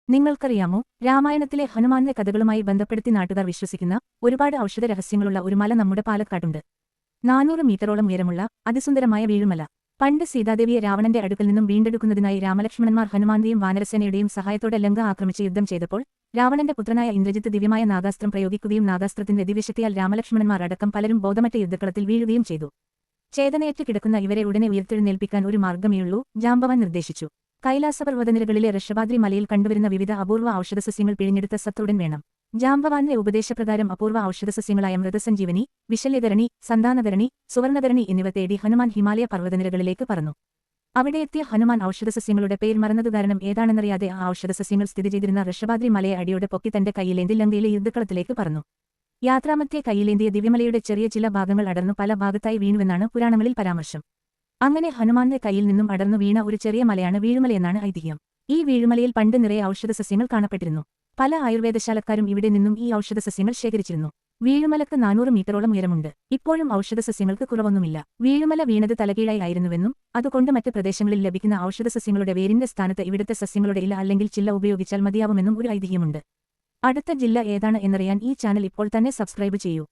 നിങ്ങൾക്കറിയാമോ, രാമായണത്തിലെ ഹനുമാന്റെ കഥകളുമായി ബന്ധപ്പെടുത്തി നാട്ടുകാർ വിശ്വസിക്കുന്ന ഒരുപാട് ഔഷധ രഹസ്യങ്ങളുള്ള ഒരു മല നമ്മുടെ പാലക്കാടുണ്ട്. 400 മീറ്ററോളം ഉയരമുള്ള അതിസുന്ദരമായ വീഴുമല. പണ്ട് സീതാദേവിയെ രാവണന്റെ അടുക്കൽ നിന്നും വീണ്ടെടുക്കുന്നതിനായി രാമലക്ഷ്മണന്മാർ ഹനുമാന്റെയും വാനരസേനയുടെയും സഹായത്തോടെ ലങ്ക ആക്രമിച്ച് യുദ്ധം ചെയ്തപ്പോൾ രാവണന്റെ പുത്രനായ ഇന്ദ്രജിത്ത് ദിവ്യമായ നാഗാസ്ത്രം പ്രയോഗിക്കുകയും നാഗാസ്ത്രത്തിന്റെ ദിവ്യശക്തിയാൽ രാമലക്ഷ്മണന്മാർ അടക്കം പലരും ബോധമറ്റ യുദ്ധക്കളത്തിൽ വീഴുകയും ചെയ്തു. ചേതനയേറ്റ് കിടക്കുന്ന ഇവരെ ഉടനെ ഉയർത്തെഴുന്നേൽപ്പിക്കാൻ ഒരു മാർഗ്ഗമേയുള്ളൂ ജാംബവാൻ നിർദ്ദേശിച്ചു. കൈലാസപർവ്വതനിരകളിലെ ഋഷഭാദ്രി മലയിൽ കണ്ടുവരുന്ന വിവിധ അപൂർവ ഔഷധസസ്യങ്ങൾ പിഴിഞ്ഞെടുത്ത സത്തുടൻ വേണം. ജാംബവാന്റെ ഉപദേശപ്രകാരം അപൂർവ ഔഷധസസ്യങ്ങളായ മൃതസഞ്ജീവനി, വിശല്യധരണി, സന്താനധരണി, സുവർണധരണി എന്നിവ തേടി ഹനുമാൻ ഹിമാലയ പർവ്വതനിരകളിലേക്ക് പറന്നു. അവിടെയെത്തിയ ഹനുമാൻ ഔഷധസസ്യങ്ങളുടെ പേര് മറന്നതു കാരണം ഏതാണെന്നറിയാതെ ആ ഔഷധസസ്യങ്ങൾ സ്ഥിതി ചെയ്തിരുന്ന ഋഷഭാദ്രി മലയെ അടിയോടെ പൊക്കി തന്റെ കൈയിലേന്തി ലങ്കയിലെ യുദ്ധക്കളത്തിലേക്ക് പറന്നു. യാത്രാമധ്യേ കൈയിലേന്തിയ ദിവ്യമലയുടെ ചെറിയ ചില ഭാഗങ്ങൾ അടർന്നു പല ഭാഗത്തായി വീണുവെന്നാണ് പുരാണങ്ങളിൽ പരാമർശം. അങ്ങനെ ഹനുമാന്റെ കയ്യിൽ നിന്നും അടർന്നു വീണ ഒരു ചെറിയ മലയാണ് വീഴുമലയെന്നാണ് ഐതിഹ്യം. ഈ വീഴുമലയിൽ പണ്ട് നിറയെ ഔഷധസസ്യങ്ങൾ കാണപ്പെട്ടിരുന്നു. പല ആയുർവേദശാലക്കാരും ഇവിടെ നിന്നും ഈ ഔഷധസസ്യങ്ങൾ ശേഖരിച്ചിരുന്നു. വീഴുമലക്ക് 400 മീറ്ററോളം ഉയരമുണ്ട്. ഇപ്പോഴും ഔഷധസസ്യങ്ങൾക്ക് കുറവൊന്നുമില്ല. വീഴുമല വീണത് തലകീഴായി ആയിരുന്നുവെന്നും അതുകൊണ്ട് മറ്റ് പ്രദേശങ്ങളിൽ ലഭിക്കുന്ന ഔഷധസസ്യങ്ങളുടെ വേരിന്റെ സ്ഥാനത്ത് ഇവിടുത്തെ സസ്യങ്ങളുടെ ഇല അല്ലെങ്കിൽ ചില്ല ഉപയോഗിച്ചാൽ മതിയാവുമെന്നും ഒരു ഐതിഹ്യമുണ്ട്. അടുത്ത ജില്ല ഏതാണ് എന്നറിയാൻ ഈ ചാനൽ ഇപ്പോൾ തന്നെ സബ്സ്ക്രൈബ് ചെയ്യൂ.